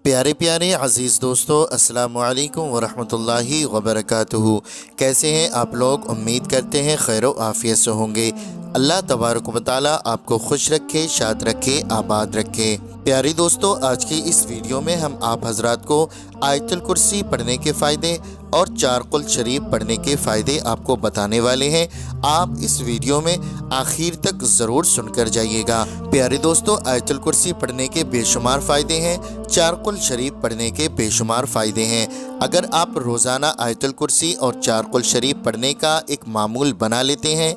پیارے پیارے عزیز دوستو، السلام علیکم ورحمۃ اللہ وبرکاتہ۔ کیسے ہیں آپ لوگ؟ امید کرتے ہیں خیر و عافیت سے ہوں گے۔ اللہ تبارک و تعالیٰ آپ کو خوش رکھے، شاد رکھے، آباد رکھے۔ پیاری دوستو، آج کی اس ویڈیو میں ہم آپ حضرات کو آیت الکرسی پڑھنے کے فائدے اور چار قل شریف پڑھنے کے فائدے آپ کو بتانے والے ہیں۔ آپ اس ویڈیو میں آخر تک ضرور سن کر جائیے گا۔ پیارے دوستو، آیت الکرسی پڑھنے کے بے شمار فائدے ہیں، چار قل شریف پڑھنے کے بے شمار فائدے ہیں۔ اگر آپ روزانہ آیت الکرسی اور چار قل شریف پڑھنے کا ایک معمول بنا لیتے ہیں،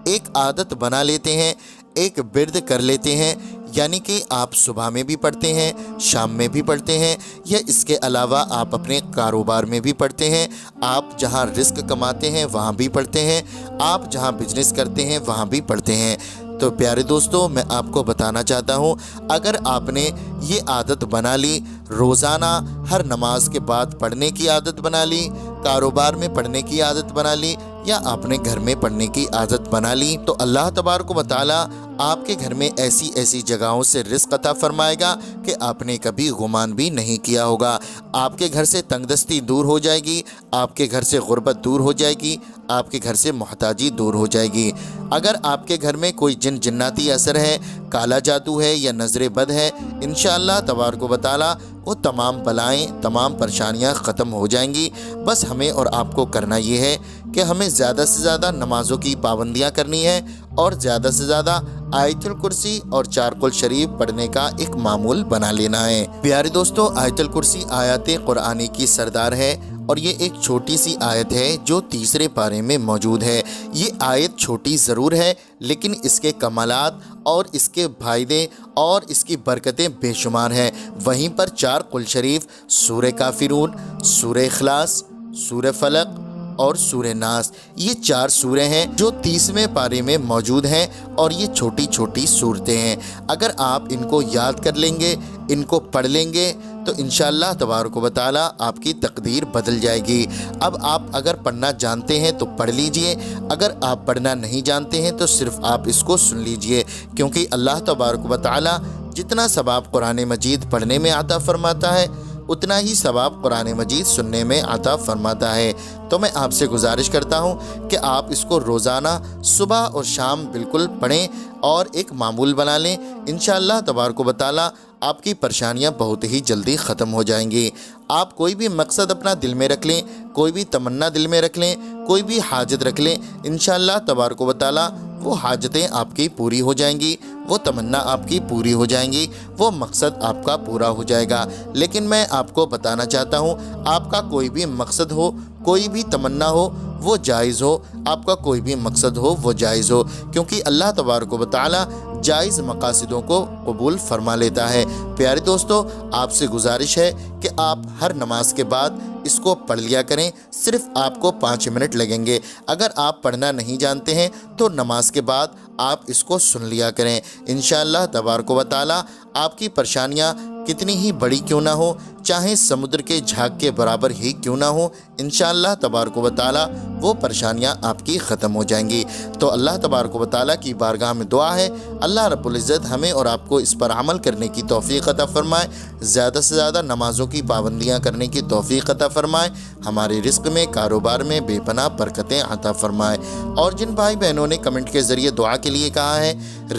ایک عادت بنا لیتے ہیں، ایک ورد کر لیتے ہیں، یعنی کہ آپ صبح میں بھی پڑھتے ہیں، شام میں بھی پڑھتے ہیں، یا اس کے علاوہ آپ اپنے کاروبار میں بھی پڑھتے ہیں، آپ جہاں رزق کماتے ہیں وہاں بھی پڑھتے ہیں، آپ جہاں بزنس کرتے ہیں وہاں بھی پڑھتے ہیں، تو پیارے دوستو میں آپ کو بتانا چاہتا ہوں، اگر آپ نے یہ عادت بنا لی، روزانہ ہر نماز کے بعد پڑھنے کی عادت بنا لی، کاروبار میں پڑھنے کی عادت بنا لی، یا آپ نے گھر میں پڑھنے کی عادت بنا لی، تو اللہ تبارک و تعالیٰ آپ کے گھر میں ایسی ایسی جگہوں سے رزق عطا فرمائے گا کہ آپ نے کبھی گمان بھی نہیں کیا ہوگا۔ آپ کے گھر سے تنگ دستی دور ہو جائے گی، آپ کے گھر سے غربت دور ہو جائے گی، آپ کے گھر سے محتاجی دور ہو جائے گی۔ اگر آپ کے گھر میں کوئی جن جناتی اثر ہے، کالا جادو ہے یا نظر بد ہے، انشاءاللہ تبارک و تعالیٰ وہ تمام بلائیں، تمام پریشانیاں ختم ہو جائیں گی۔ بس ہمیں اور آپ کو کرنا یہ ہے کہ ہمیں زیادہ سے زیادہ نمازوں کی پابندیاں کرنی ہے اور زیادہ سے زیادہ آیت الکرسی اور چار قل شریف پڑھنے کا ایک معمول بنا لینا ہے۔ پیارے دوستو، آیت الکرسی آیات قرآنی کی سردار ہے، اور یہ ایک چھوٹی سی آیت ہے جو تیسرے پارے میں موجود ہے۔ یہ آیت چھوٹی ضرور ہے، لیکن اس کے کمالات اور اس کے فائدے اور اس کی برکتیں بے شمار ہیں۔ وہیں پر چار قل شریف، سورہ کافرون، سورہ اخلاص، سورہ فلق اور سورہ ناس، یہ چار سورے ہیں جو 30ویں پارے میں موجود ہیں، اور یہ چھوٹی چھوٹی سورتیں ہیں۔ اگر آپ ان کو یاد کر لیں گے، ان کو پڑھ لیں گے، تو انشاءاللہ تبارک و تعالیٰ آپ کی تقدیر بدل جائے گی۔ اب آپ اگر پڑھنا جانتے ہیں تو پڑھ لیجئے، اگر آپ پڑھنا نہیں جانتے ہیں تو صرف آپ اس کو سن لیجئے، کیونکہ اللہ تبارک و تعالیٰ جتنا ثواب قرآن مجید پڑھنے میں عطا فرماتا ہے، اتنا ہی ثواب قرآن مجید سننے میں عطا فرماتا ہے۔ تو میں آپ سے گزارش کرتا ہوں کہ آپ اس کو روزانہ صبح اور شام بالکل پڑھیں اور ایک معمول بنا لیں۔ انشاءاللہ تبارک و تعالیٰ آپ کی پریشانیاں بہت ہی جلدی ختم ہو جائیں گی۔ آپ کوئی بھی مقصد اپنا دل میں رکھ لیں، کوئی بھی تمنا دل میں رکھ لیں، کوئی بھی حاجت رکھ لیں، انشاءاللہ تبارک و تعالیٰ وہ حاجتیں آپ کی پوری ہو جائیں گی، وہ تمنا آپ کی پوری ہو جائیں گی، وہ مقصد آپ کا پورا ہو جائے گا۔ لیکن میں آپ کو بتانا چاہتا ہوں، آپ کا کوئی بھی مقصد ہو، کوئی بھی تمنا ہو، وہ جائز ہو، آپ کا کوئی بھی مقصد ہو وہ جائز ہو، کیونکہ اللہ تبارک و تعالیٰ جائز مقاصدوں کو قبول فرما لیتا ہے۔ پیارے دوستو، آپ سے گزارش ہے کہ آپ ہر نماز کے بعد اس کو پڑھ لیا کریں، صرف آپ کو 5 منٹ لگیں گے۔ اگر آپ پڑھنا نہیں جانتے ہیں تو نماز کے بعد آپ اس کو سن لیا کریں۔ انشاءاللہ تبارک و تعالیٰ آپ کی پریشانیاں کتنی ہی بڑی کیوں نہ ہو، چاہے سمندر کے جھاگ کے برابر ہی کیوں نہ ہو، انشاءاللہ تبارک و تعالیٰ وہ پریشانیاں آپ کی ختم ہو جائیں گی۔ تو اللہ تبارک و تعالیٰ کی بارگاہ میں دعا ہے، اللہ رب العزت ہمیں اور آپ کو اس پر عمل کرنے کی توفیق عطا فرمائے، زیادہ سے زیادہ نمازوں کی پابندیاں کرنے کی توفیق عطا فرمائے، ہمارے رزق میں، کاروبار میں بے پناہ برکتیں عطا فرمائے۔ اور جن بھائی بہنوں نے کمنٹ کے ذریعے دعا کے لیے کہا ہے،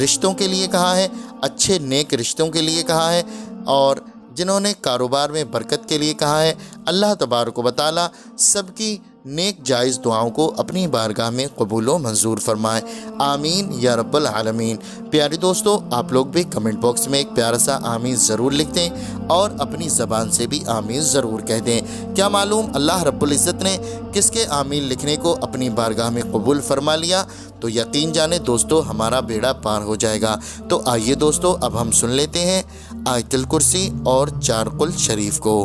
رشتوں کے لیے کہا ہے، اچھے نیک رشتوں کے لیے کہا ہے، اور جنہوں نے کاروبار میں برکت کے لیے کہا ہے، اللہ تبارک و تعالیٰ سب کی نیک جائز دعاؤں کو اپنی بارگاہ میں قبول و منظور فرمائے، آمین یا رب العالمین۔ پیارے دوستو، آپ لوگ بھی کمنٹ باکس میں ایک پیارا سا آمین ضرور لکھ دیں، اور اپنی زبان سے بھی آمین ضرور کہہ دیں۔ کیا معلوم اللہ رب العزت نے کس کے آمین لکھنے کو اپنی بارگاہ میں قبول فرما لیا، تو یقین جانے دوستو ہمارا بیڑا پار ہو جائے گا۔ تو آئیے دوستو، اب ہم سن لیتے ہیں آیت الکرسی اور چار قل شریف کو۔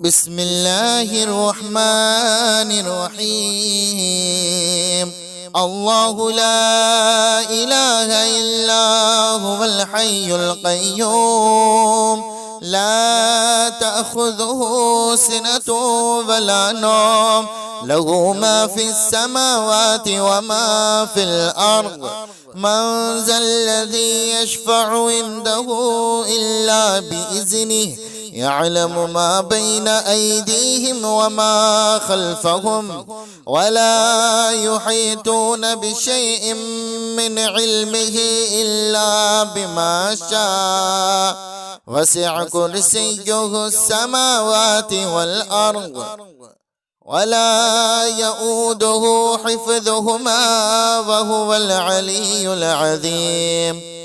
بسم اللہ الرحمن الرحیم، اللہ لا الہ الا هو الحی القیوم، لا تأخذه سنة ولا نوم، له ما في السماوات وما في الأرض، من ذا الذي يشفع عنده إلا بإذنه، يعلم ما بين أيديهم وما خلفهم ولا يحيطون بشيء من علمه إلا بما شاء وسع كرسيه السماوات والأرض ولا يؤوده حفظهما وهو العلي العظيم.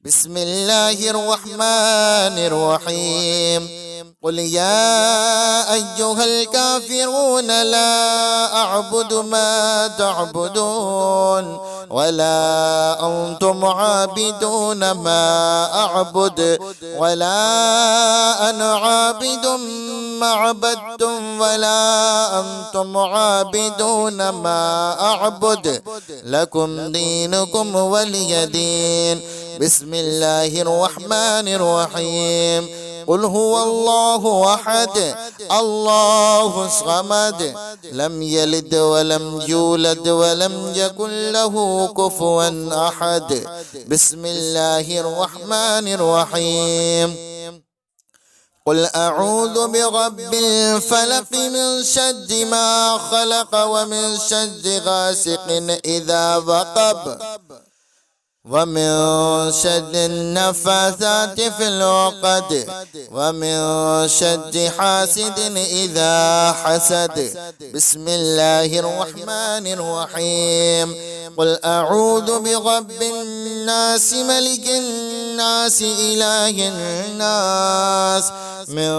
بسم الله الرحمن الرحيم. قل يا أيها الكافرون لا أعبد ما تعبدون ولا أنتم عابدون ما أعبد ولا أنا عابد ما عبدتم ولا أنتم عابدون ما أعبد لكم دينكم ولي دين. بسم الله الرحمن الرحيم. قل هو الله أحد الله الصمد لم يلد ولم يولد ولم يكن له كفوا أحد. بسم الله الرحمن الرحيم. قل أعوذ برب الفلق من شر ما خلق ومن شر غاسق إذا وقب ومن شر النفاثات في العقد ومن شر حاسد إذا حسد. بسم الله الرحمن الرحيم. قل أعوذ برب الناس ملك الناس إله الناس من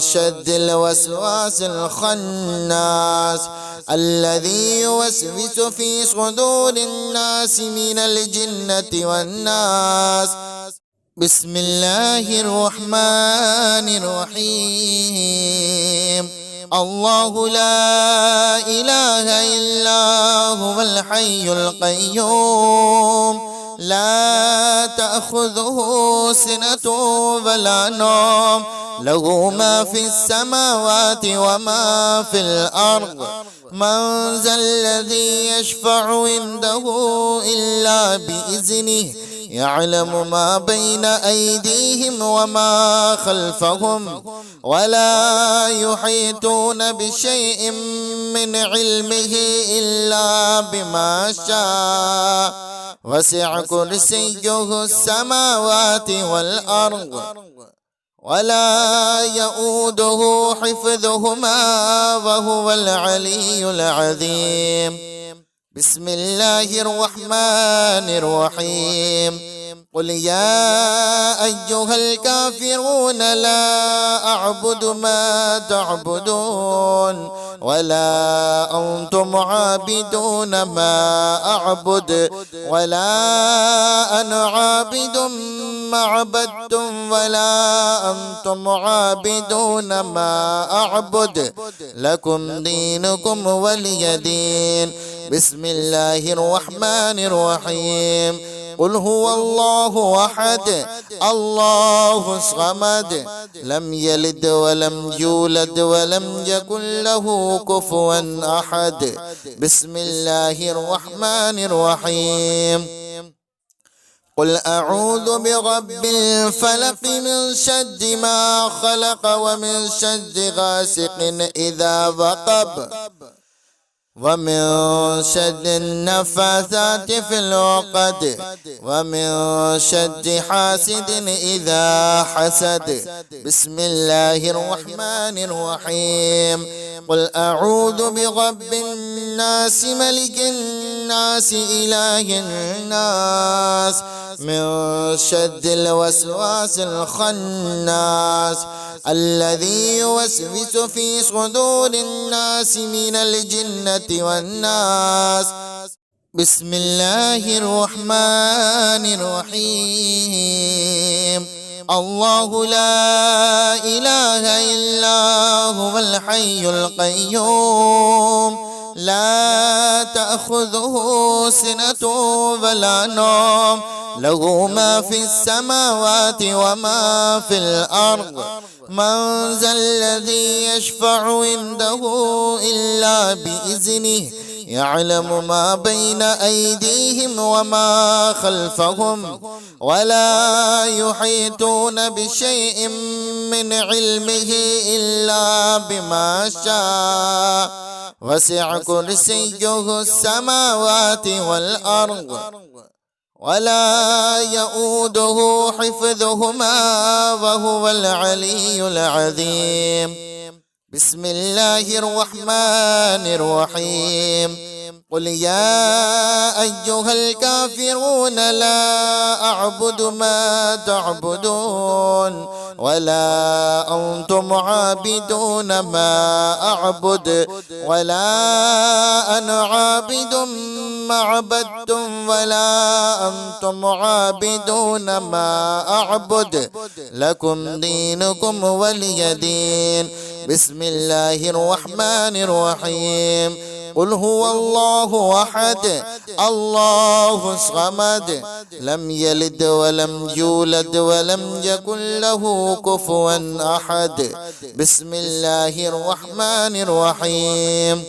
شر الوسواس الخناس الذي يوسوس في صدور الناس من الجنة والناس. بسم الله الرحمن الرحيم. الله لا إله إلا هو الحي القيوم لا تأخذه سنة ولا نوم له ما في السماوات وما في الأرض. من ذا الذي يشفع عنده إلا بإذنه يعلم ما بين أيديهم وما خلفهم ولا يحيطون بشيء من علمه إلا بما شاء وسع كرسيه السماوات والأرض ولا يؤوده حفظهما وهو العلي العظيم. بسم الله الرحمن الرحيم. قل يا أيها الكافرون لا أعبد ما تعبدون ولا أنتم عابدون ما أعبد ولا أنا عابد ما عبدتم ولا أنتم عابدون ما أعبد لكم دينكم ولي دين. بسم الله الرحمن الرحيم. قل هو الله أحد الله الصمد لم يلد ولم يولد ولم يكن له كفوا أحد. بسم الله الرحمن الرحيم. قل أعوذ برب الفلق من شر ما خلق ومن شر غاسق إذا وقب ومن شر النفاثات في العقد ومن شر حاسد إذا حسد. بسم الله الرحمن الرحيم. قل أعوذ برب الناس ملك الناس إله الناس من شر الوسواس الخناس الذي يوسوس في صدور الناس من الجنة والناس. بسم الله الرحمن الرحيم. الله لا إله إلا هو الحي القيوم لا تأخذه سنة ولا نوم له ما في السماوات وما في الأرض. من ذا الذي يشفع عنده إلا بإذنه يعلم ما بين أيديهم وما خلفهم ولا يحيطون بشيء من علمه إلا بما شاء وسع كرسيه السماوات والأرض ولا يؤوده حفظهما وهو العلي العظيم. بسم الله الرحمن الرحيم. قل يا أيها الكافرون لا أعبد ما تعبدون ولا أنتم عابدون ما أعبد ولا أنا عابد ما عبدتم ولا أنتم عابدون ما أعبد لكم دينكم ولي دين. بسم الله الرحمن الرحيم. قل هو الله أحد الله الصمد لم يلد ولم يولد ولم يكن له كفوا أحد. بسم الله الرحمن الرحيم.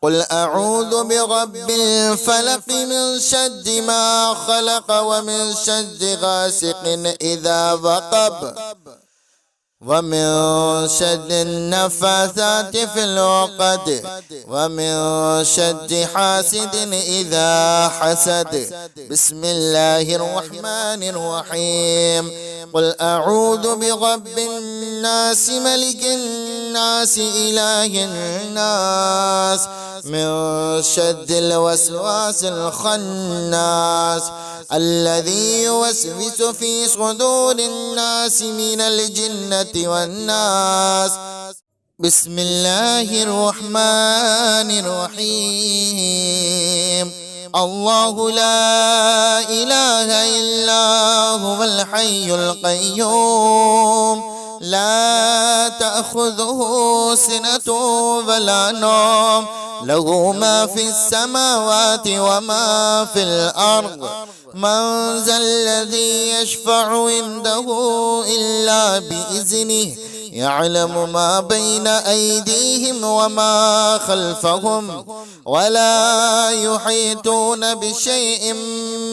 قل أعوذ برب الفلق من شر ما خلق ومن شر غاسق إذا وقب ومن شر النفاثات في العقد ومن شر حاسد إذا حسد. بسم الله الرحمن الرحيم. قل أعوذ برب الناس ملك الناس إله الناس من شر الوسواس الخناس الذي يوسوس في صدور الناس من الجنة والناس. بسم الله الرحمن الرحيم. الله لا إله إلا هو الحي القيوم لا تأخذه سنة ولا نوم له ما في السماوات وما في الأرض. من ذا الذي يشفع عنده إلا بإذنه يعلم ما بين أيديهم وما خلفهم ولا يحيطون بشيء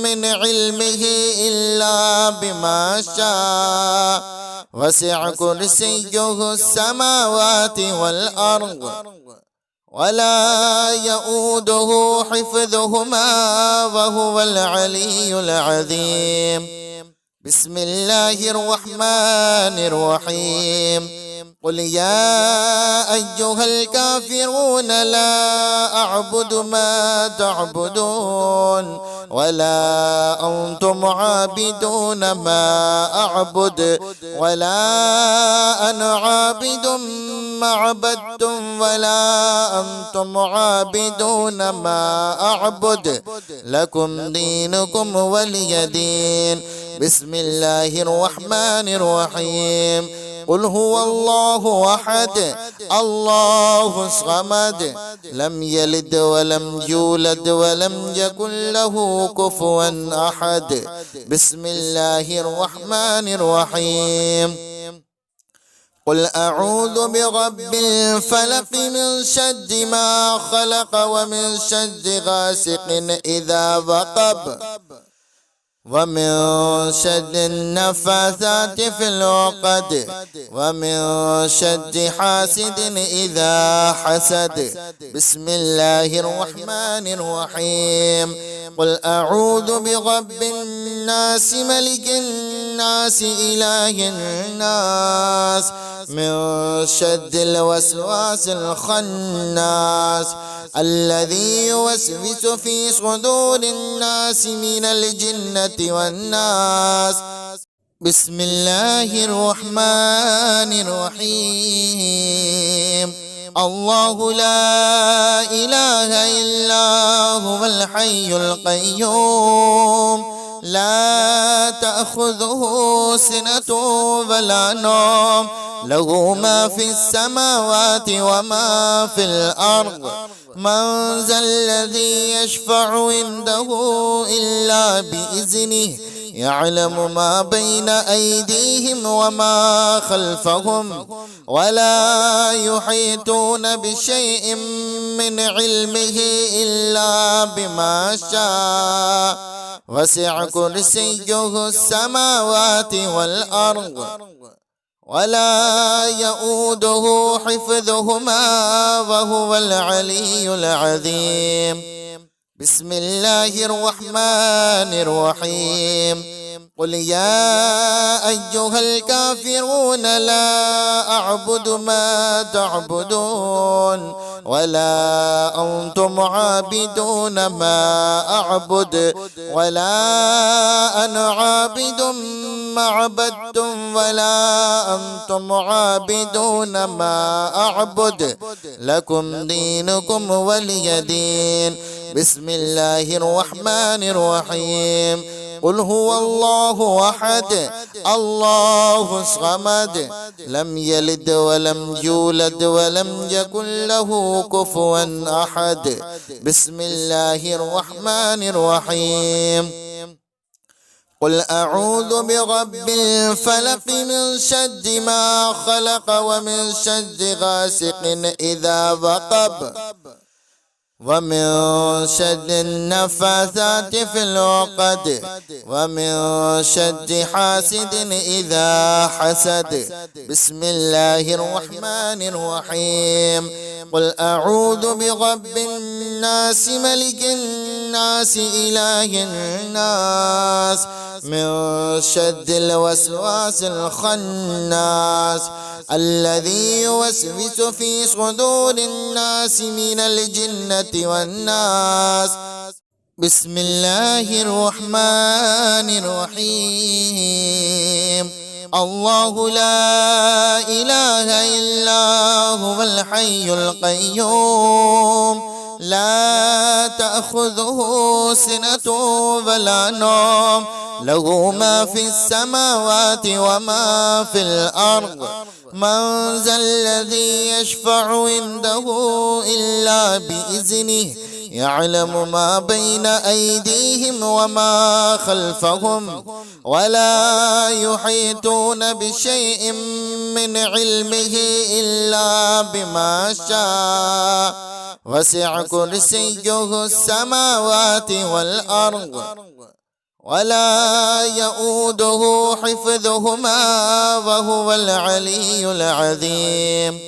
من علمه إلا بما شاء وسع كرسيه السماوات والأرض ولا يؤوده حفظهما وهو العلي العظيم. بسم الله الرحمن الرحيم. قل يا أيها الكافرون لا أعبد ما تعبدون ولا أنتم عابدون ما أعبد ولا أنا عابد ما عبدتم ولا أنتم عابدون ما أعبد لكم دينكم ولي دين. بسم الله الرحمن الرحيم. قل هو الله أحد الله الصمد لم يلد ولم يولد ولم يكن له كفوا أحد. بسم الله الرحمن الرحيم. قل أعوذ برب الفلق من شر ما خلق ومن شر غاسق إذا وقب ومن شر النفاثات في العقد ومن شر حاسد إذا حسد. بسم الله الرحمن الرحيم. قل أعوذ برب الناس ملك الناس إله الناس من شر الوسواس الخناس الذي يوسوس في صدور الناس من الجنة والناس. بسم الله الرحمن الرحيم. الله لا إله إلا هو الحي القيوم لا تأخذه سنة ولا نوم له ما في السماوات وما في الأرض. من ذا الذي يشفع عنده إلا بإذنه يعلم ما بين أيديهم وما خلفهم ولا يحيطون بشيء من علمه إلا بما شاء وسع كرسيه السماوات والأرض ولا يؤوده حفظهما وهو العلي العظيم. بسم الله الرحمن الرحيم. قل يا أيها الكافرون لا أعبد ما تعبدون ولا أنتم عابدون ما أعبد ولا أنا عابد ما عبدتم ولا أنتم عابدون ما أعبد لكم دينكم ولي دين. بسم الله الرحمن الرحيم. قل هو الله أحد الله الصمد لم يلد ولم يولد ولم يكن له كفوا أحد. بسم الله الرحمن الرحيم. قل أعوذ برب الفلق من شر ما خلق ومن شر غاسق إذا وقب ومن شر النفاثات في العقد ومن شر حاسد إذا حسد. بسم الله الرحمن الرحيم. قل أعوذ برب الناس ملك الناس إله الناس من شر الوسواس الخناس الذي يوسوس في صدور الناس من الجنة والناس. بسم الله الرحمن الرحيم. الله لا إله إلا هو الحي القيوم لا تأخذه سنة ولا نوم له ما في السماوات وما في الأرض. من ذا الذي يشفع عنده إلا بإذنه يعلم ما بين أيديهم وما خلفهم ولا يحيطون بشيء من علمه إلا بما شاء وسع كرسيه السماوات والأرض ولا يؤوده حفظهما وهو العلي العظيم.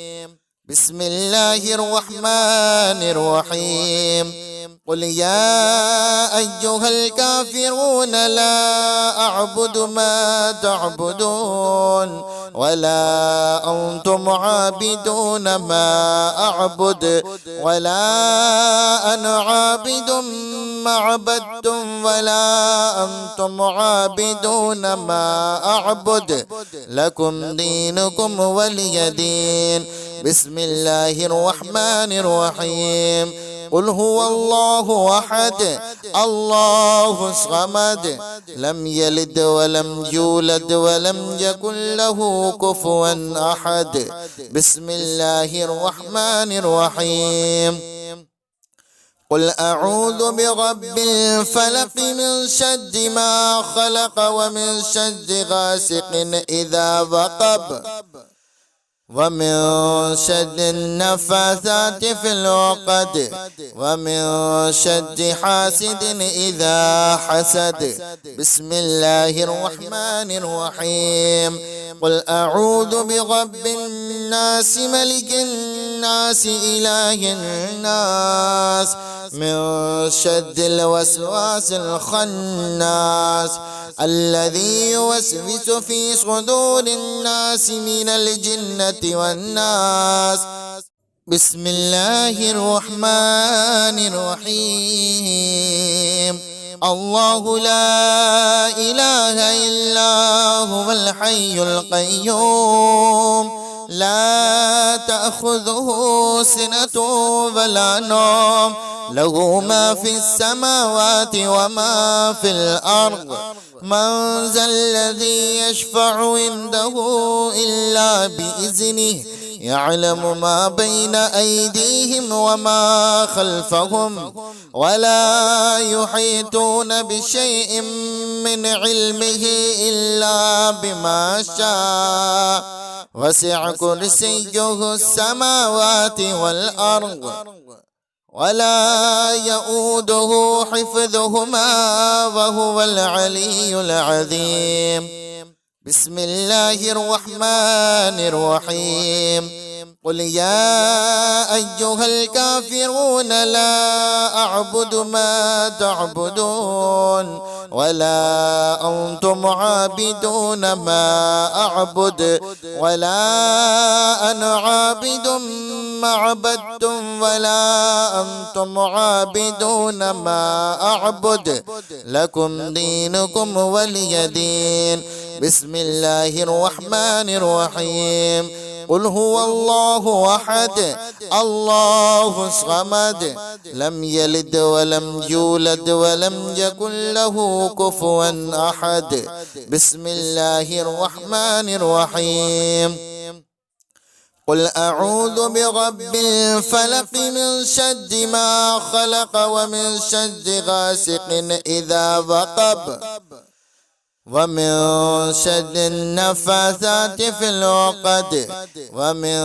بسم الله الرحمن الرحيم. قل يا أيها الكافرون لا أعبد ما تعبدون ولا أنتم عابدون ما أعبد ولا أنا عابد ما عبدتم ولا أنتم عابدون ما أعبد لكم دينكم ولي دين. بسم الله الرحمن الرحيم. قل هو الله أحد الله الصمد لم يلد ولم يولد ولم يكن له كفوا أحد. بسم الله الرحمن الرحيم. قل أعوذ برب الفلق من شر ما خلق ومن شر غاسق إذا وقب ومن شر النفاثات في العقد ومن شر حاسد إذا حسد. بسم الله الرحمن الرحيم. قل أعوذ برب الناس ملك الناس إله الناس من شر الوسواس الخناس الذي يوسوس في صدور الناس من الجنة والناس. بسم الله الرحمن الرحيم. الله لا إله إلا هو الحي القيوم لا تأخذه سنة ولا نوم له ما في السماوات وما في الأرض. من ذا الذي يشفع عنده إلا بإذنه يعلم ما بين أيديهم وما خلفهم ولا يحيطون بشيء من علمه إلا بما شاء وسع كرسيه السماوات والأرض ولا يؤوده حفظهما وهو العلي العظيم. بسم الله الرحمن الرحيم. قل يا أيها الكافرون لا أعبد ما تعبدون ولا أنتم عابدون ما أعبد ولا أنا عابد ما عبدتم ولا أنتم عابدون ما أعبد لكم دينكم ولي دين. بسم الله الرحمن الرحيم. قل هو الله أحد الله الصمد لم يلد ولم يولد ولم يكن له كفوا أحد. بسم الله الرحمن الرحيم. قل أعوذ برب الفلق من شر ما خلق ومن شر غاسق إذا وقب ومن شر النفاثات في العقد ومن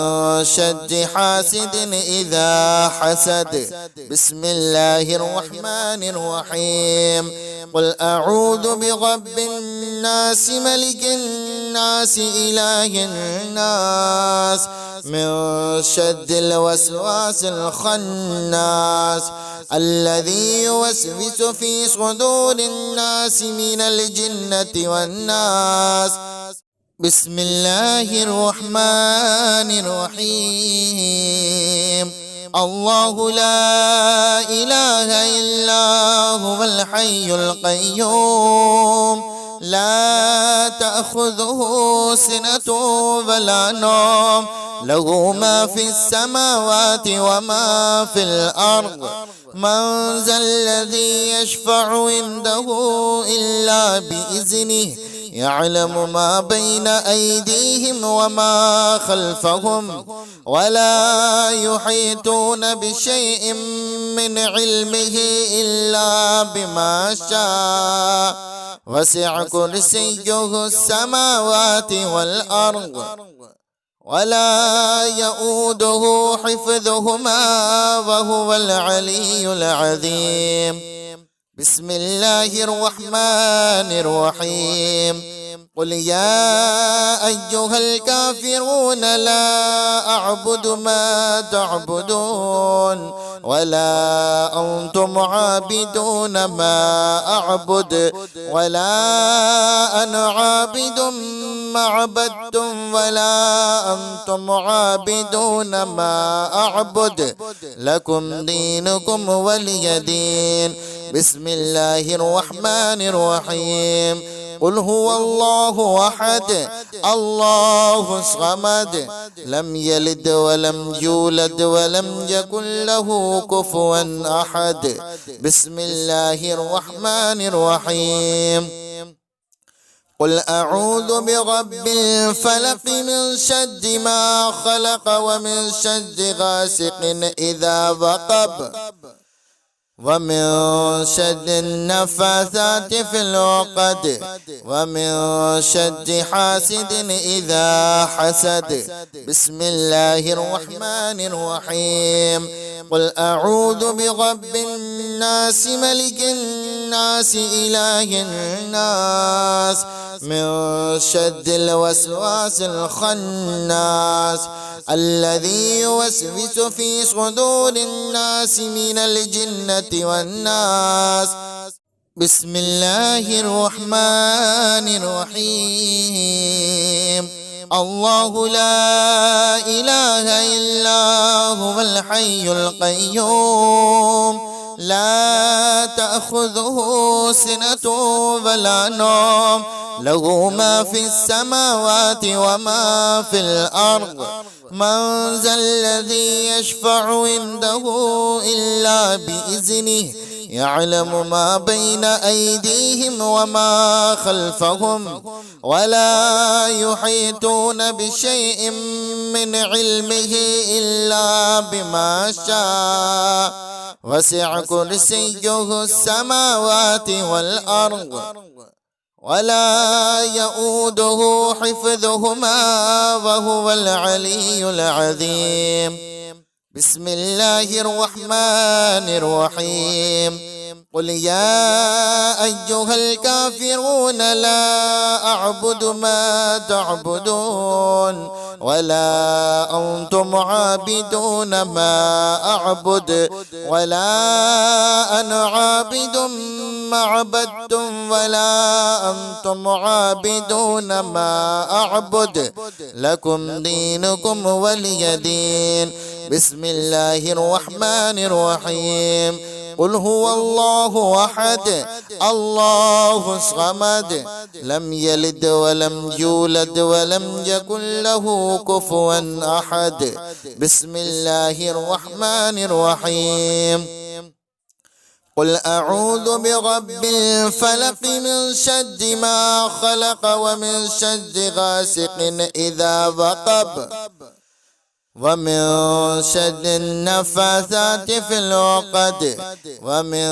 شر حاسد إذا حسد. بسم الله الرحمن الرحيم. قل أعوذ برب الناس ملك الناس إله الناس من شر الوسواس الخناس الذي يوسوس في صدور الناس من الجنة والناس. بسم الله الرحمن الرحيم. الله لا إله إلا هو الحي القيوم لا تأخذه سنة ولا نوم له ما في السماوات وما في الأرض. من ذا الذي يشفع عنده إلا بإذنه يعلم ما بين أيديهم وما خلفهم ولا يحيطون بشيء من علمه إلا بما شاء وسع كرسيه السماوات والأرض ولا يؤوده حفظهما وهو العلي العظيم. بسم الله الرحمن الرحيم. قل يا أيها الكافرون لا أعبد ما تعبدون ولا أنتم عابدون ما أعبد ولا أنا عابد ما عبدتم ولا أنتم عابدون ما أعبد لكم دينكم ولي دين. بسم الله الرحمن الرحيم. قل هو الله أحد الله الصمد لم يلد ولم يولد ولم يكن له كفوا أحد. بسم الله الرحمن الرحيم. قل أعوذ برب الفلق من شر ما خلق ومن شر غاسق إذا وقب ومن شر النفاثات في العقد ومن شر حاسد إذا حسد. بسم الله الرحمن الرحيم. قل أعوذ برب الناس ملك الناس إله الناس من شر الوسواس الخناس الذي يوسوس في صدور الناس من الجنة والناس. بسم الله الرحمن الرحيم. الله لا إله إلا هو الحي القيوم لا تأخذه سنة ولا نوم له ما في السماوات وما في الأرض. من ذا الذي يشفع عنده إلا بإذنه يعلم ما بين أيديهم وما خلفهم ولا يحيطون بشيء من علمه إلا بما شاء وسع كرسيه السماوات والأرض ولا يؤوده حفظهما وهو العلي العظيم. بسم الله الرحمن الرحيم. قل يا أيها الكافرون لا أعبد ما تعبدون ولا أنتم عابدون ما أعبد ولا أنا عابد ما عبدتم ولا أنتم عابدون ما أعبد لكم دينكم ولي دين. بسم الله الرحمن الرحيم. قل هو الله أحد الله الصمد لم يلد ولم يولد ولم يكن له كفوا أحد. بسم الله الرحمن الرحيم. قل أعوذ برب الفلق من شر ما خلق ومن شر غاسق إذا وقب ومن شر النفاثات في العقد ومن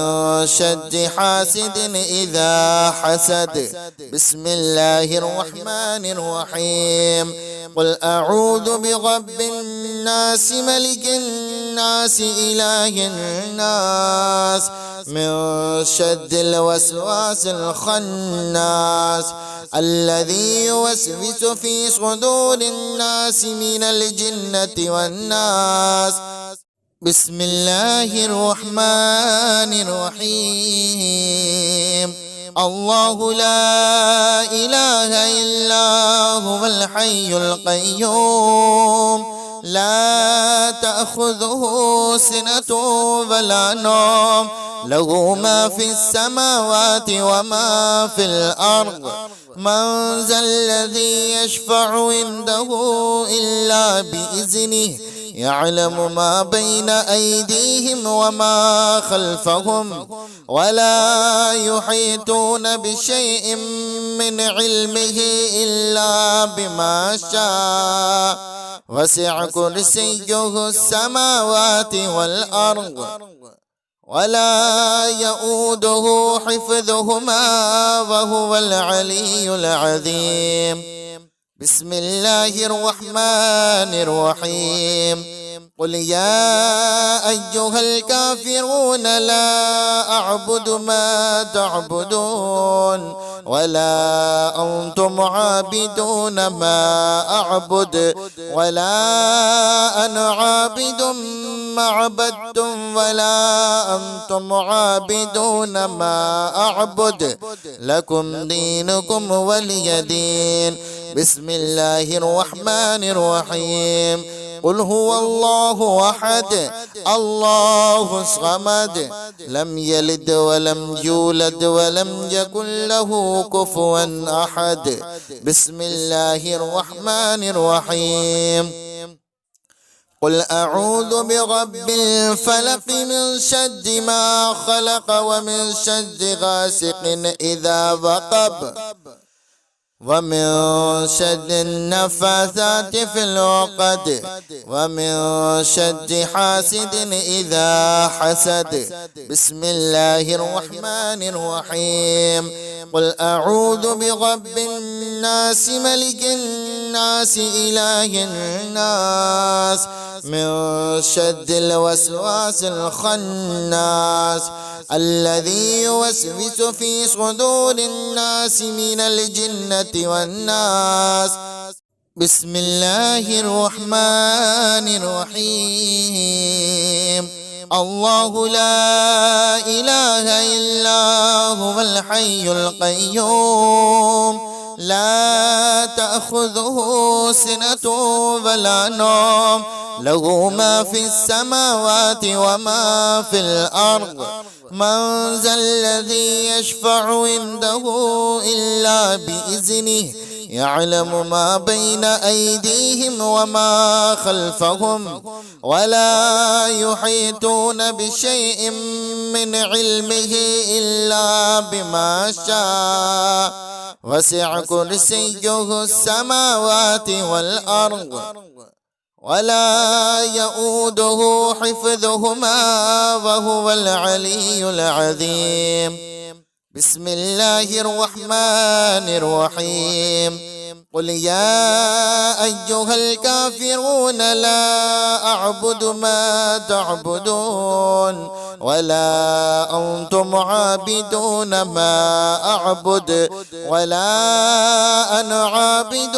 شر حاسد إذا حسد. بسم الله الرحمن الرحيم. قل أعوذ برب الناس ملك الناس إله الناس من شر الوسواس الخناس الذي يوسوس في صدور الناس من الجنة والناس. بسم الله الرحمن الرحيم. الله لا إله إلا هو الحي القيوم لا تأخذه سنة ولا نوم له ما في السماوات وما في الأرض. من ذا الذي يشفع عنده إلا بإذنه يعلم ما بين أيديهم وما خلفهم ولا يحيطون بشيء من علمه إلا بما شاء وسع كرسيه السماوات والأرض ولا يؤوده حفظهما وهو العلي العظيم. بسم الله الرحمن الرحيم. قل يا أيها الكافرون لا أعبد ما تعبدون ولا أنتم عابدون ما أعبد ولا أنا عابد ما عبدتم ولا أنتم عابدون ما أعبد لكم دينكم ولي دين. بسم الله الرحمن الرحيم. قل هو الله أحد الله الصمد لم يلد ولم يولد ولم يكن له كفوا أحد. بسم الله الرحمن الرحيم. قل أعوذ برب الفلق من شر ما خلق ومن شر غاسق إذا وقب ومن شر النفاثات في العقد ومن شر حاسد إذا حسد. بسم الله الرحمن الرحيم. قل أعوذ برب الناس ملك الناس إله الناس من شر الوسواس الخناس الذي يوسوس في صدور الناس من الجنة والناس. بسم الله الرحمن الرحيم. الله لا إله إلا هو الحي القيوم لا تأخذه سنة ولا نوم له ما في السماوات وما في الأرض. من ذا الذي يشفع عنده إلا بإذنه يعلم ما بين أيديهم وما خلفهم ولا يحيطون بشيء من علمه إلا بما شاء وسع كرسيه السماوات والأرض ولا يؤوده حفظهما وهو العلي العظيم. بسم الله الرحمن الرحيم. قل يا أيها الكافرون لا أعبد ما تعبدون ولا أنتم عابدون ما أعبد ولا أنا عابد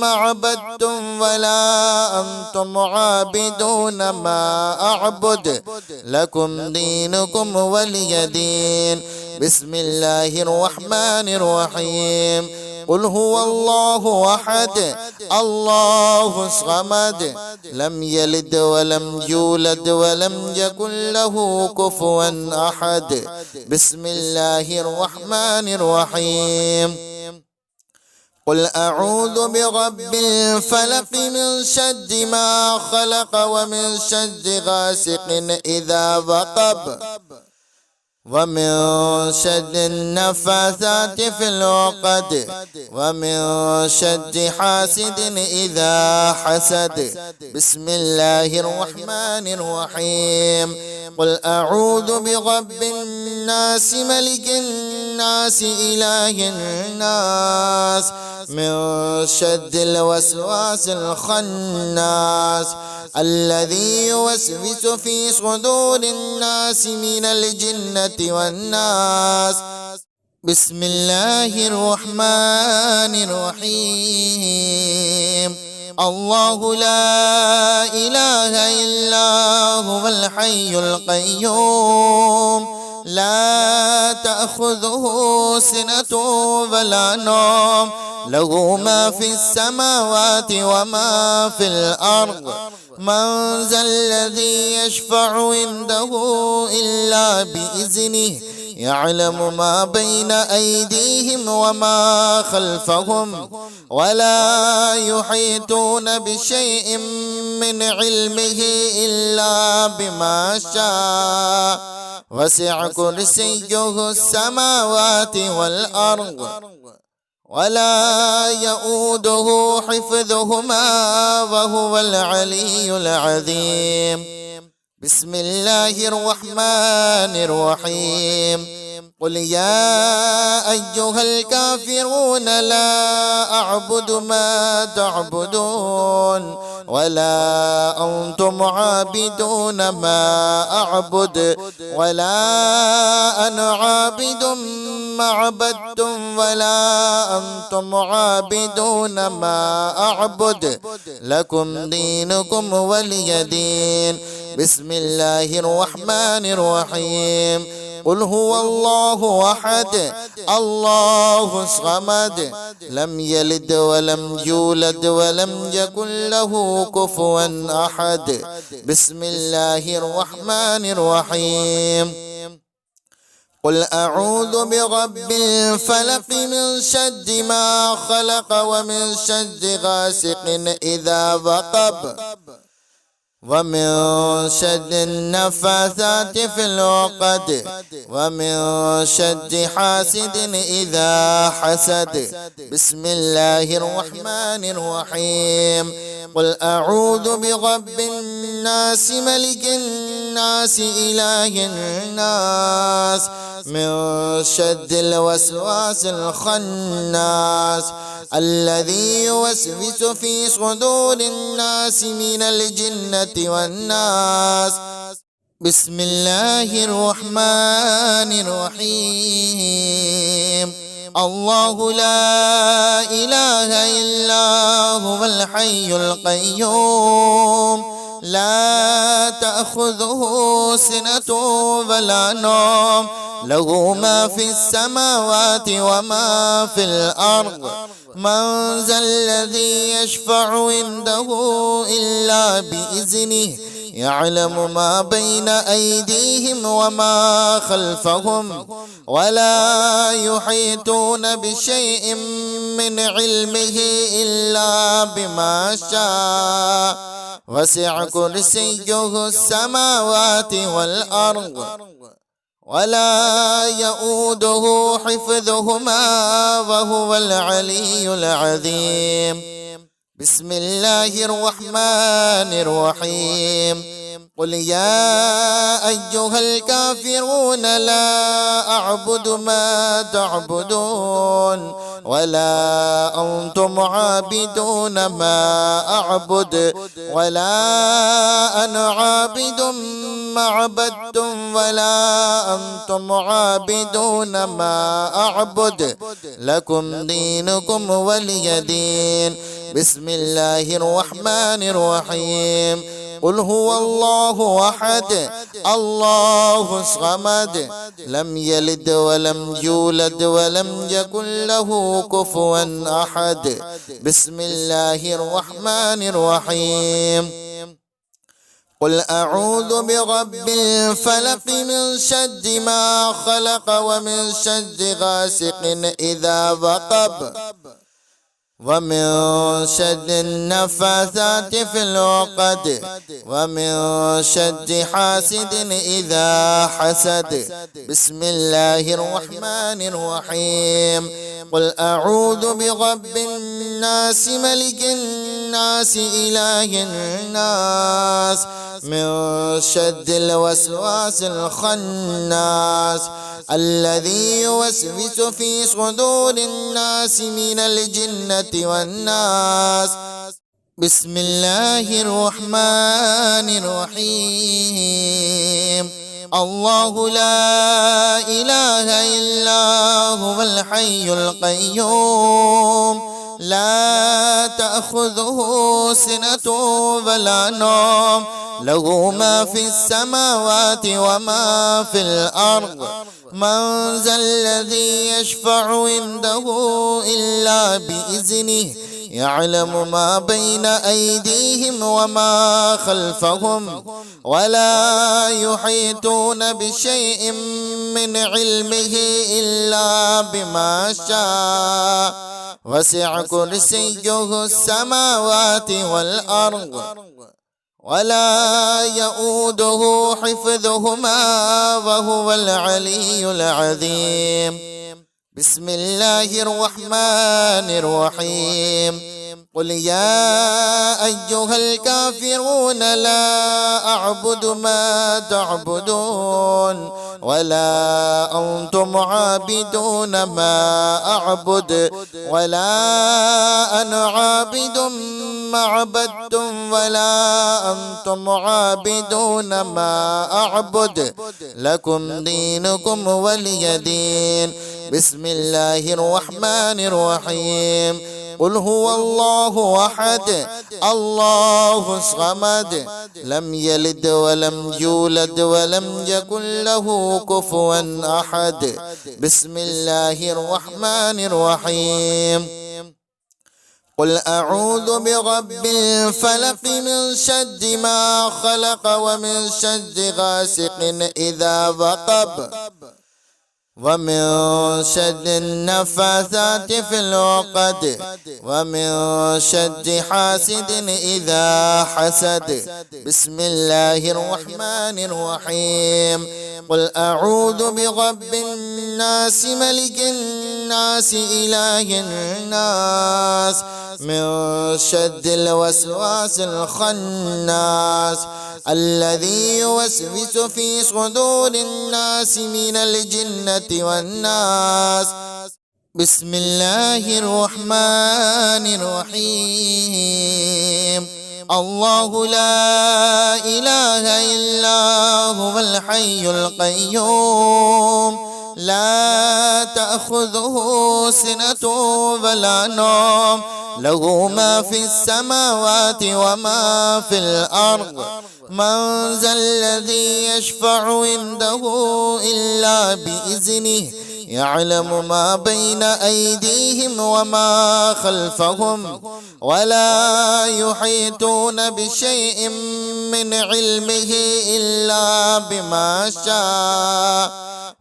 ما عبدتم ولا أنتم عابدون ما أعبد لكم دينكم ولي دين. بسم الله الرحمن الرحيم. قل هو الله أحد الله الصمد لم يلد ولم يولد ولم يكن له كفوا أحد. بسم الله الرحمن الرحيم. قل أعوذ برب الفلق من شر ما خلق ومن شر غاسق إذا وقب ومن شر النفاثات في العقد ومن شر حاسد إذا حسد. بسم الله الرحمن الرحيم. قل أعوذ برب الناس ملك الناس إله الناس من شر الوسواس الخناس الذي يوسوس في صدور الناس من الجنة والناس. بسم الله الرحمن الرحيم. الله لا إله إلا هو الحي القيوم لا تأخذه سنة ولا نوم له ما في السماوات وما في الأرض. من ذا الذي يشفع عنده إلا بإذنه يعلم ما بين أيديهم وما خلفهم ولا يحيطون بشيء من علمه إلا بما شاء وسع كرسيه السماوات والأرض ولا يؤوده حفظهما وهو العلي العظيم. بسم الله الرحمن الرحيم. قل يا أيها الكافرون لا أعبد ما تعبدون ولا أنتم عابدون ما أعبد ولا أنا عابد ما عبدتم ولا أنتم عابدون ما أعبد لكم دينكم ولي دين. بسم الله الرحمن الرحيم. قل هو الله أحد الله الصمد لم يلد ولم يولد ولم يكن له كفوا أحد. بسم الله الرحمن الرحيم. قل أعوذ برب الفلق من شر ما خلق ومن شر غاسق إذا وقب ومن شر النفاثات في العقد ومن شر حاسد إذا حسد. بسم الله الرحمن الرحيم. قل أعوذ برب الناس ملك الناس إله الناس من شر الوسواس الخناس الذي يوسوس في صدور الناس من الجنة والناس. بسم الله الرحمن الرحيم. الله لا إله إلا هو الحي القيوم لا تأخذه سنة ولا نوم له ما في السماوات وما في الأرض. من ذا الذي يشفع عنده إلا بإذنه يعلم ما بين أيديهم وما خلفهم ولا يحيطون بشيء من علمه إلا بما شاء وسع كرسيه السماوات والأرض ولا يؤوده حفظهما وهو العلي العظيم. بسم الله الرحمن الرحيم قل يا أيها الكافرون لا أعبد ما تعبدون ولا أنتم عابدون ما أعبد ولا أنا عابد ما عبدتم ولا أنتم عابدون ما أعبد لكم دينكم ولي دين. بسم الله الرحمن الرحيم قل هو الله أحد الله الصمد لم يلد ولم يولد ولم يكن له كفوا أحد. بسم الله الرحمن الرحيم قل أعوذ برب الفلق من شر ما خلق ومن شر غاسق إذا وقب ومن شر النفاثات في العقد ومن شر حاسد إذا حسد. بسم الله الرحمن الرحيم قل أعوذ برب الناس ملك الناس إله الناس من شر الوسواس الخناس الذي يوسوس في صدور الناس من الجنة والناس. بسم الله الرحمن الرحيم الله لا إله إلا هو الحي القيوم لا تأخذه سنة ولا نوم له ما في السماوات وما في الأرض من ذا الذي يشفع عنده إلا بإذنه يعلم ما بين أيديهم وما خلفهم ولا يحيطون بشيء من علمه إلا بما شاء وسع كرسيه السماوات والأرض ولا يؤوده حفظهما وهو العلي العظيم. بسم الله الرحمن الرحيم قل يا أيها الكافرون لا أعبد ما تعبدون ولا أنتم عابدون ما أعبد ولا أنا عابد ما عبدتم ولا أنتم عابدون ما أعبد لكم دينكم ولي دين. بسم الله الرحمن الرحيم قل هو الله أحد الله الصمد لم يلد ولم يولد ولم يكن له كفوا أحد. بسم الله الرحمن الرحيم قل أعوذ برب الفلق من شر ما خلق ومن شر غاسق إذا وقب ومن شر النفاثات في العقد ومن شر حاسد إذا حسد. بسم الله الرحمن الرحيم قل أعوذ برب الناس ملك الناس إله الناس من شر الوسواس الخناس الذي يوسوس في صدور الناس من الجنة والناس. بسم الله الرحمن الرحيم الله لا إله إلا هو الحي القيوم لا تأخذه سنة ولا نوم له ما في السماوات وما في الأرض من ذا الذي يشفع عنده إلا بإذنه يعلم ما بين أيديهم وما خلفهم ولا يحيطون بشيء من علمه إلا بما شاء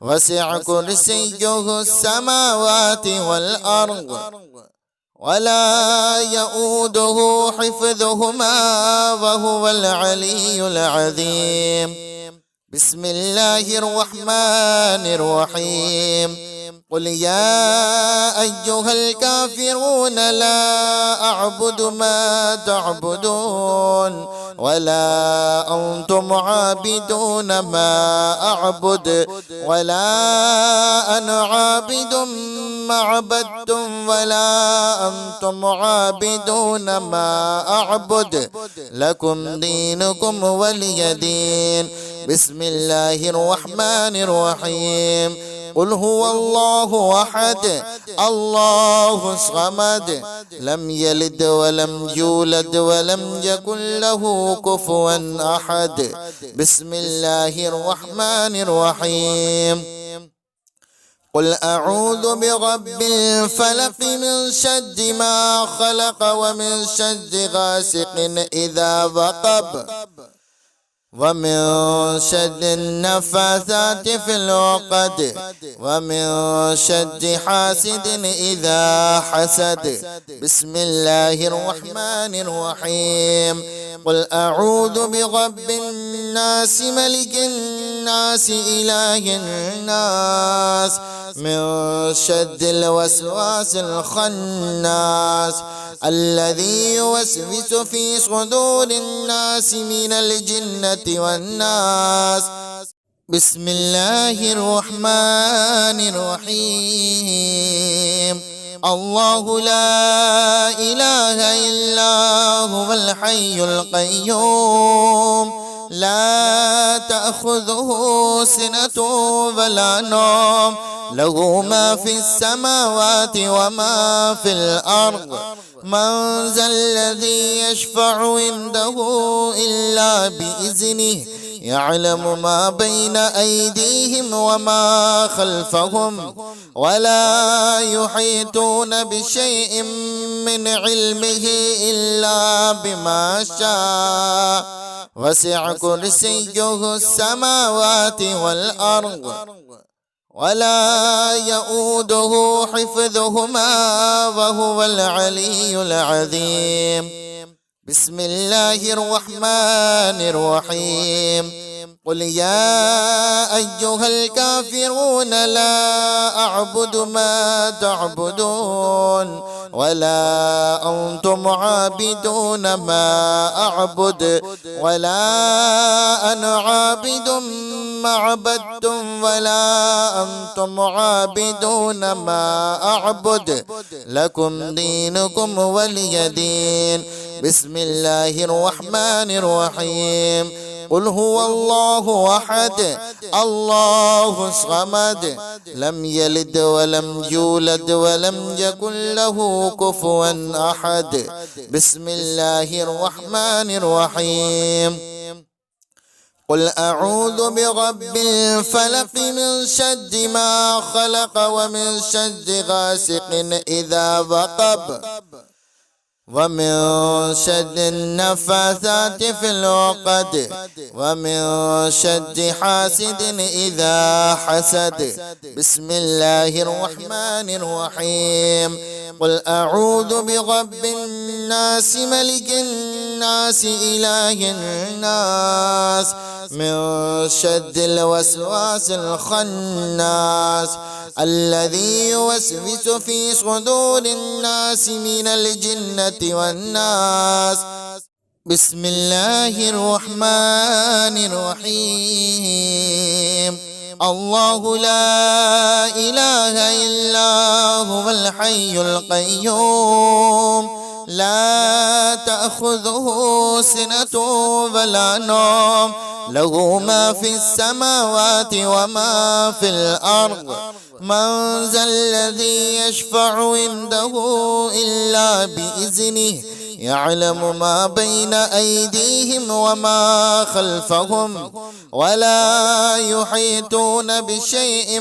وسع كرسيه السماوات والأرض ولا يؤوده حفظهما وهو العلي العظيم. بسم الله الرحمن الرحيم قل يا أيها الكافرون لا أعبد ما تعبدون ولا أنتم عابدون ما أعبد ولا أنا عابد ما عبدتم ولا أنتم عابدون ما أعبد لكم دينكم ولي دين. بسم الله الرحمن الرحيم. قل هو الله أحد الله الصمد لم يلد ولم يولد ولم يكن له كفوا أحد. بسم الله الرحمن الرحيم. قل أعوذ برب الفلق من شر ما خلق ومن شر غاسق إذا وقب ومن شر النفاثات في العقد ومن شر حاسد إذا حسد. بسم الله الرحمن الرحيم. قل أعوذ برب الناس ملك الناس إله الناس من شر الوسواس الخناس الذي يوسوس في صدور الناس من الجنة والناس. بسم الله الرحمن الرحيم. الله لا إله إلا هو الحي القيوم لا تأخذه سنة ولا نوم له ما في السماوات وما في الأرض. من ذا الذي يشفع عنده إلا بإذنه يعلم ما بين أيديهم وما خلفهم ولا يحيطون بشيء من علمه إلا بما شاء وسع كرسيه السماوات والأرض ولا يؤوده حفظهما وهو العلي العظيم. بسم الله الرحمن الرحيم. قل يا أيها الكافرون لا أعبد ما تعبدون ولا أنتم عابدون ما أعبد ولا أنا عابد ما عبدتم ولا أنتم عابدون ما أعبد لكم دينكم ولي دين. بسم الله الرحمن الرحيم. قل هو الله أحد الله الصمد لم يلد ولم يولد ولم يكن له كفوا أحد. بسم الله الرحمن الرحيم. قل أعوذ برب الفلق من شر ما خلق ومن شر غاسق إذا وقب ومن شر النفاثات في العقد ومن شر حاسد إذا حسد. بسم الله الرحمن الرحيم. قل أعوذ برب الناس ملك الناس إله الناس من شر الوسواس الخناس الذي يوسوس في صدور الناس من الجنة والناس. بسم الله الرحمن الرحيم. الله لا إله إلا هو الحي القيوم لا تأخذه سنة ولا نوم له ما في السماوات وما في الأرض. من ذا الذي يشفع عنده إلا بإذنه يعلم ما بين أيديهم وما خلفهم ولا يحيطون بشيء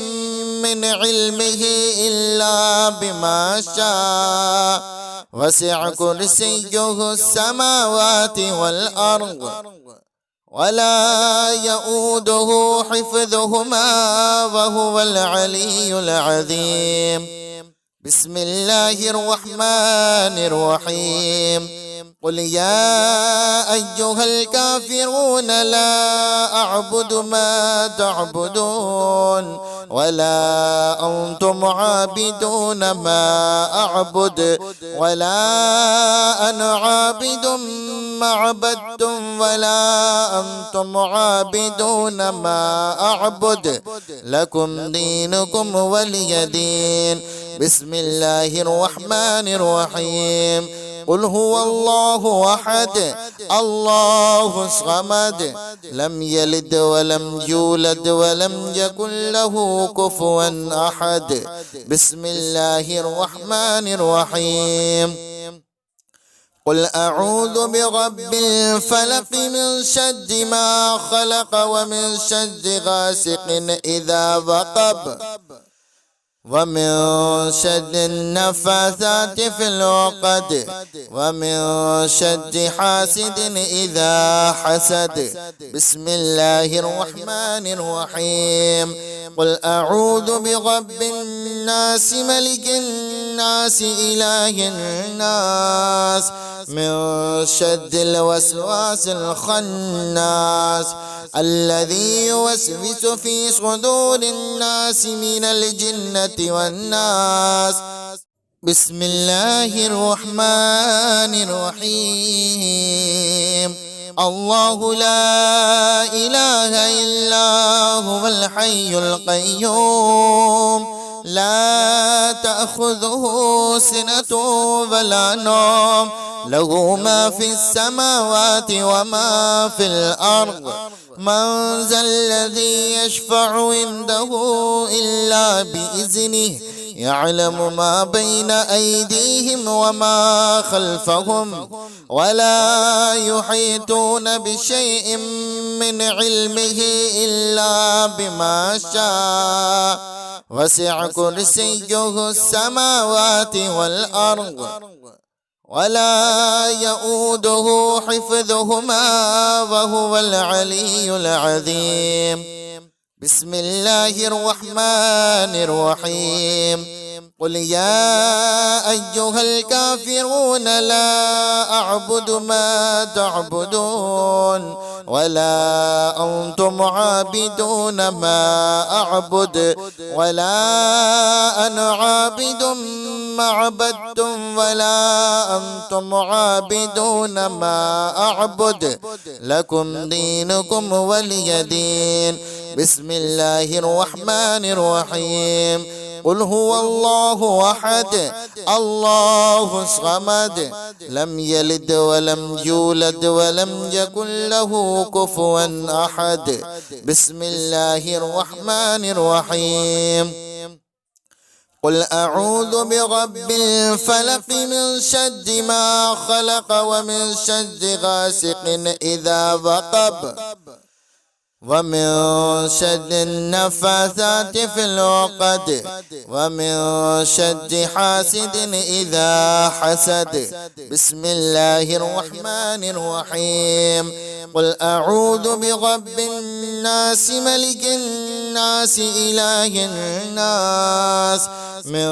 من علمه إلا بما شاء وسع كرسيه السماوات والأرض ولا يؤوده حفظهما وهو العلي العظيم. بسم الله الرحمن الرحيم. قل يا أيها الكافرون لا أعبد ما تعبدون ولا أنتم عابدون ما أعبد ولا أنا عابد ما عبدتم ولا أنتم عابدون ما أعبد لكم دينكم ولي دين. بسم الله الرحمن الرحيم. قل هو الله أحد الله الصمد لم يلد ولم يولد ولم يكن له كفوا أحد. بسم الله الرحمن الرحيم. قل أعوذ برب الفلق من شر ما خلق ومن شر غاسق إذا وقب ومن شر النفاثات في العقد ومن شر حاسد إذا حسد. بسم الله الرحمن الرحيم. قل أعوذ برب الناس ملك الناس إله الناس من شر الوسواس الخناس الذي يوسوس في صدور الناس من الجنة والناس. بسم الله الرحمن الرحيم. الله لا إله إلا هو الحي القيوم لا تأخذه سنة ولا نوم له ما في السماوات وما في الأرض. من ذا الذي يشفع عنده إلا بإذنه يعلم ما بين أيديهم وما خلفهم ولا يحيطون بشيء من علمه إلا بما شاء وسع كرسيه السماوات والأرض ولا يؤوده حفظهما وهو العلي العظيم. بسم الله الرحمن الرحيم. قل يا أيها الكافرون لا أعبد ما تعبدون ولا أنتم عابدون ما أعبد ولا أنا عابد ما عبدتم ولا أنتم عابدون ما أعبد لكم دينكم ولي دين. بسم الله الرحمن الرحيم. قل هو الله أحد الله الصمد لم يلد ولم يولد ولم يكن له كفوا أحد. بسم الله الرحمن الرحيم. قل أعوذ برب الفلق من شر ما خلق ومن شر غاسق إذا وقب ومن شر النفاثات في العقد ومن شر حاسد إذا حسد. بسم الله الرحمن الرحيم. قل أعوذ برب الناس ملك الناس إله الناس من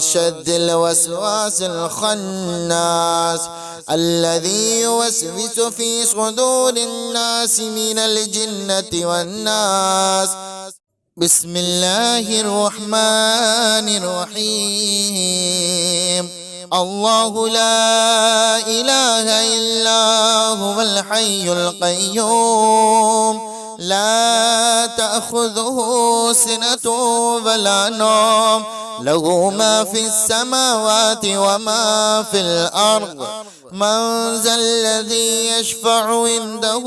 شر الوسواس الخناس الذي يوسوس في صدور الناس من الجنة والناس. بسم الله الرحمن الرحيم. الله لا إله إلا هو الحي القيوم لا تأخذه سنة ولا نوم له ما في السماوات وما في الأرض. من ذا الذي يشفع عنده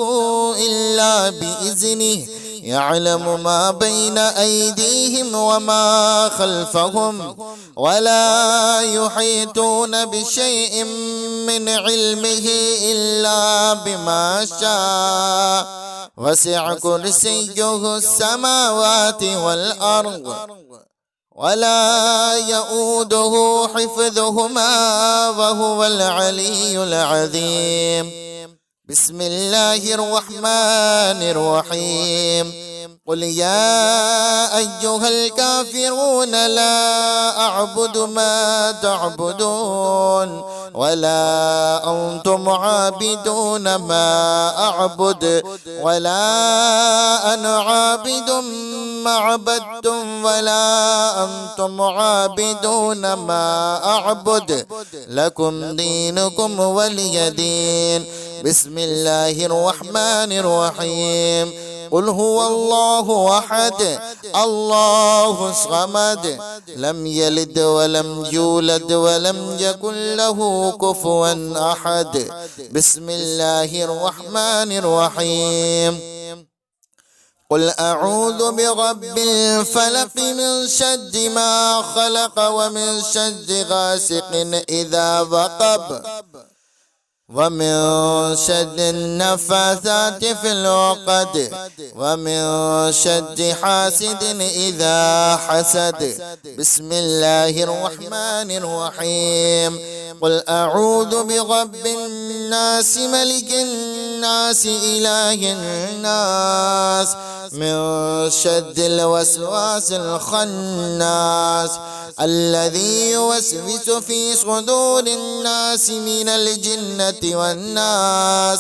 إلا بإذنه يعلم ما بين أيديهم وما خلفهم ولا يحيطون بشيء من علمه إلا بما شاء وسع كرسيه السماوات والأرض ولا يؤوده حفظهما وهو العلي العظيم. بسم الله الرحمن الرحيم. قل يا أيها الكافرون لا أعبد ما تعبدون ولا أنتم عابدون ما أعبد ولا أنا عابد ما عبدتم ولا أنتم عابدون ما أعبد لكم دينكم ولي دين. بسم الله الرحمن الرحيم. قل هو الله أحد الله الصمد لم يلد ولم يولد ولم يكن له كفوا أحد. بسم الله الرحمن الرحيم. قل أعوذ برب الفلق من شر ما خلق ومن شر غاسق إذا وقب ومن شر النفاثات في العقد ومن شر حاسد إذا حسد. بسم الله الرحمن الرحيم. قل أعوذ برب الناس ملك الناس إله الناس من شر الوسواس الخناس الذي يوسوس في صدور الناس من الجنة والناس.